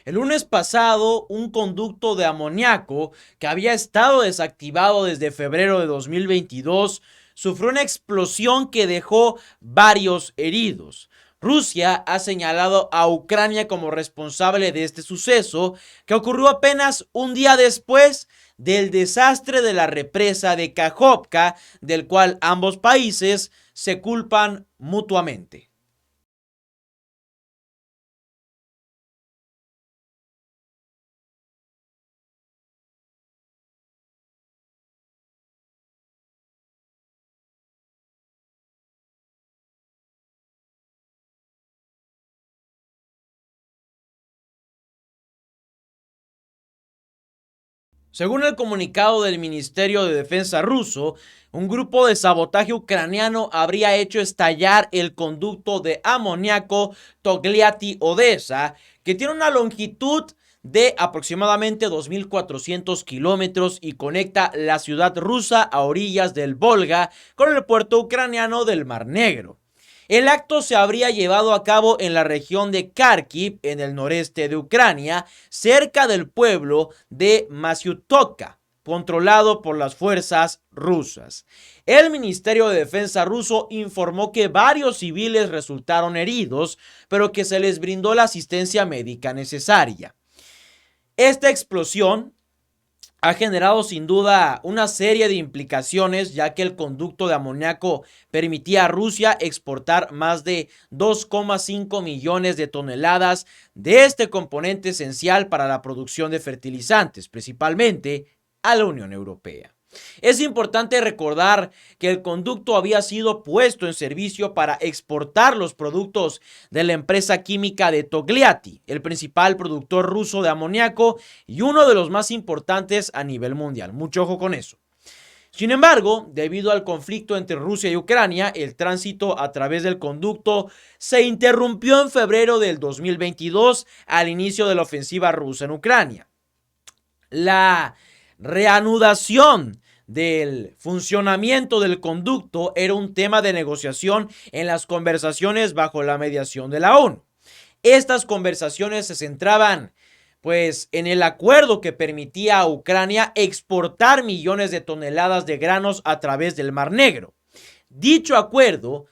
El lunes pasado, un conducto de amoníaco que había estado desactivado desde febrero de 2022 sufrió una explosión que dejó varios heridos. Rusia ha señalado a Ucrania como responsable de este suceso, que ocurrió apenas un día después del desastre de la represa de Kakhovka, del cual ambos países se culpan mutuamente. Según el comunicado del Ministerio de Defensa ruso, un grupo de sabotaje ucraniano habría hecho estallar el conducto de amoníaco Togliatti-Odessa, que tiene una longitud de aproximadamente 2.400 kilómetros y conecta la ciudad rusa a orillas del Volga con el puerto ucraniano del Mar Negro. El acto se habría llevado a cabo en la región de Kharkiv, en el noreste de Ucrania, cerca del pueblo de Masyutovka, controlado por las fuerzas rusas. El Ministerio de Defensa ruso informó que varios civiles resultaron heridos, pero que se les brindó la asistencia médica necesaria. Esta explosión ha generado sin duda una serie de implicaciones, ya que el conducto de amoníaco permitía a Rusia exportar más de 2,5 millones de toneladas de este componente esencial para la producción de fertilizantes, principalmente a la Unión Europea. Es importante recordar que el conducto había sido puesto en servicio para exportar los productos de la empresa química de Togliatti, el principal productor ruso de amoníaco y uno de los más importantes a nivel mundial. Mucho ojo con eso. Sin embargo, debido al conflicto entre Rusia y Ucrania, el tránsito a través del conducto se interrumpió en febrero del 2022 al inicio de la ofensiva rusa en Ucrania. La reanudación del funcionamiento del conducto era un tema de negociación en las conversaciones bajo la mediación de la ONU. Estas conversaciones se centraban pues en el acuerdo que permitía a Ucrania exportar millones de toneladas de granos a través del Mar Negro. Dicho acuerdo,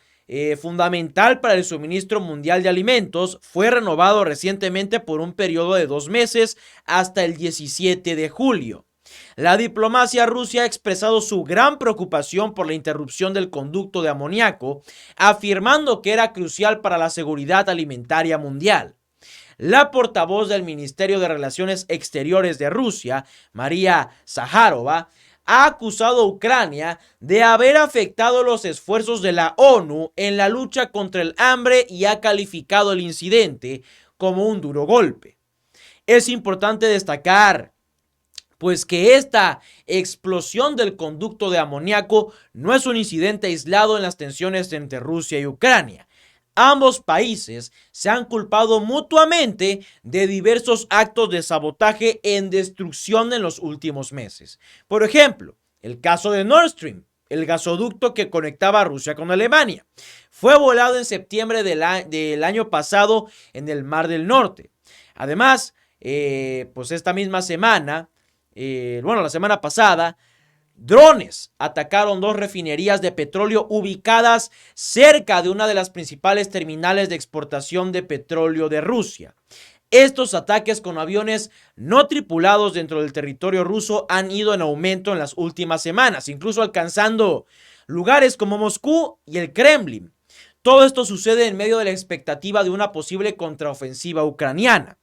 fundamental para el suministro mundial de alimentos, fue renovado recientemente por un periodo de 2 meses hasta el 17 de julio. La diplomacia rusa ha expresado su gran preocupación por la interrupción del conducto de amoníaco, afirmando que era crucial para la seguridad alimentaria mundial. La portavoz del Ministerio de Relaciones Exteriores de Rusia, María Zaharova, ha acusado a Ucrania de haber afectado los esfuerzos de la ONU en la lucha contra el hambre y ha calificado el incidente como un duro golpe. Es importante destacar pues que esta explosión del conducto de amoníaco no es un incidente aislado en las tensiones entre Rusia y Ucrania. Ambos países se han culpado mutuamente de diversos actos de sabotaje en destrucción en los últimos meses. Por ejemplo, el caso de Nord Stream, el gasoducto que conectaba a Rusia con Alemania, fue volado en septiembre del año pasado en el Mar del Norte. Además, pues esta misma semana, la semana pasada, drones atacaron dos refinerías de petróleo ubicadas cerca de una de las principales terminales de exportación de petróleo de Rusia. Estos ataques con aviones no tripulados dentro del territorio ruso han ido en aumento en las últimas semanas, incluso alcanzando lugares como Moscú y el Kremlin. Todo esto sucede en medio de la expectativa de una posible contraofensiva ucraniana.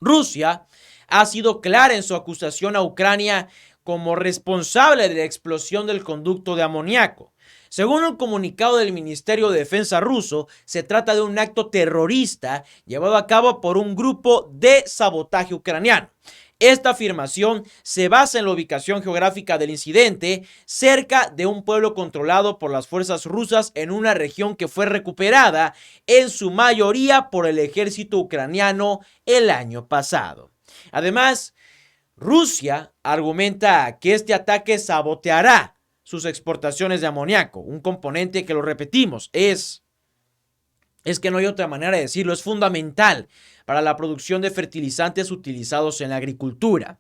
Rusia ha sido clara en su acusación a Ucrania como responsable de la explosión del conducto de amoníaco. Según un comunicado del Ministerio de Defensa ruso, se trata de un acto terrorista llevado a cabo por un grupo de sabotaje ucraniano. Esta afirmación se basa en la ubicación geográfica del incidente, cerca de un pueblo controlado por las fuerzas rusas en una región que fue recuperada en su mayoría por el ejército ucraniano el año pasado. Además, Rusia argumenta que este ataque saboteará sus exportaciones de amoníaco, un componente que, lo repetimos, es Es que no hay otra manera de decirlo, es fundamental para la producción de fertilizantes utilizados en la agricultura.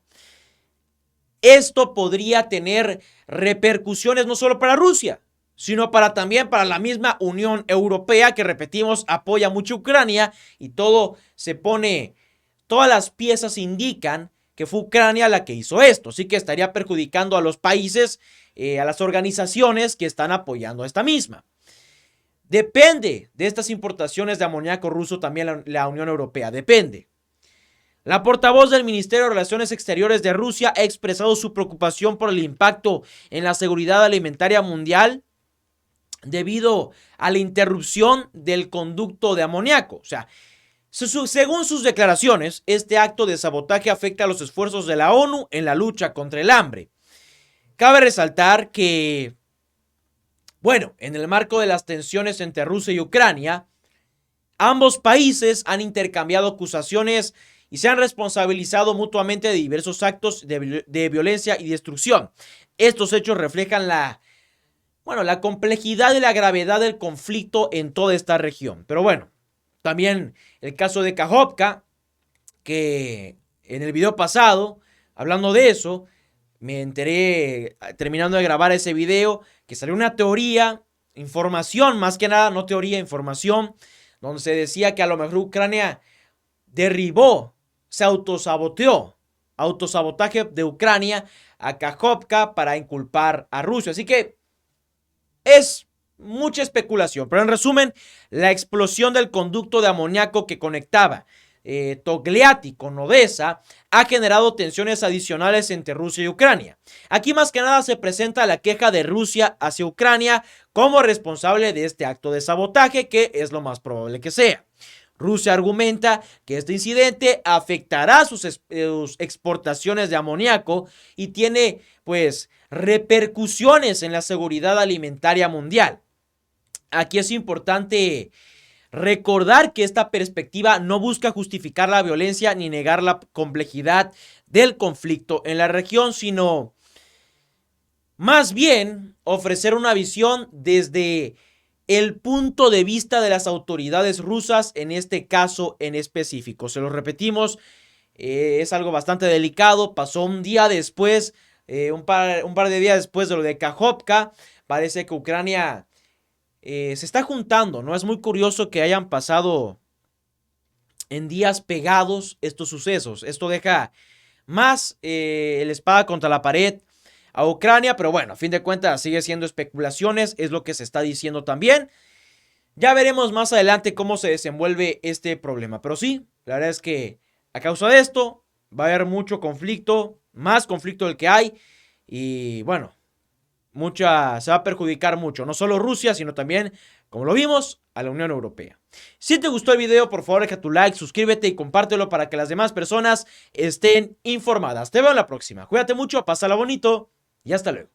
Esto podría tener repercusiones no solo para Rusia, sino también para la misma Unión Europea, que repetimos, apoya mucho a Ucrania, y todas las piezas indican que fue Ucrania la que hizo esto, así que estaría perjudicando a los países, a las organizaciones que están apoyando a esta misma. Depende de estas importaciones de amoníaco ruso también la Unión Europea, depende. La portavoz del Ministerio de Relaciones Exteriores de Rusia ha expresado su preocupación por el impacto en la seguridad alimentaria mundial debido a la interrupción del conducto de amoníaco. O sea, según sus declaraciones, este acto de sabotaje afecta a los esfuerzos de la ONU en la lucha contra el hambre. Cabe resaltar que, bueno, en el marco de las tensiones entre Rusia y Ucrania, ambos países han intercambiado acusaciones y se han responsabilizado mutuamente de diversos actos de violencia y destrucción. Estos hechos reflejan la complejidad y la gravedad del conflicto en toda esta región. Pero bueno, también el caso de Kajovka, que en el video pasado, hablando de eso, me enteré terminando de grabar ese video, que salió una teoría, información, más que nada, no teoría, información, donde se decía que a lo mejor Ucrania se autosabotaje de Ucrania a Kajovka para inculpar a Rusia. Así que es mucha especulación, pero en resumen, la explosión del conducto de amoníaco que conectaba Togliatti con Odesa ha generado tensiones adicionales entre Rusia y Ucrania. Aquí más que nada se presenta la queja de Rusia hacia Ucrania como responsable de este acto de sabotaje, que es lo más probable que sea. Rusia argumenta que este incidente afectará sus exportaciones de amoníaco y tiene, pues, repercusiones en la seguridad alimentaria mundial. Aquí es importante recordar que esta perspectiva no busca justificar la violencia ni negar la complejidad del conflicto en la región, sino más bien ofrecer una visión desde el punto de vista de las autoridades rusas en este caso en específico. Se lo repetimos, es algo bastante delicado. Pasó un día después, un par de días después de lo de Kajovka. Parece que Ucrania se está juntando, ¿no? Es muy curioso que hayan pasado en días pegados estos sucesos. Esto deja más la espada contra la pared a Ucrania, pero bueno, a fin de cuentas sigue siendo especulaciones, es lo que se está diciendo también. Ya veremos más adelante cómo se desenvuelve este problema, pero sí, la verdad es que a causa de esto va a haber mucho conflicto, más conflicto del que hay, y bueno, se va a perjudicar mucho, no solo Rusia, sino también, como lo vimos, a la Unión Europea. Si te gustó el video, por favor deja tu like, suscríbete y compártelo para que las demás personas estén informadas. Te veo en la próxima. Cuídate mucho, pásala bonito y hasta luego.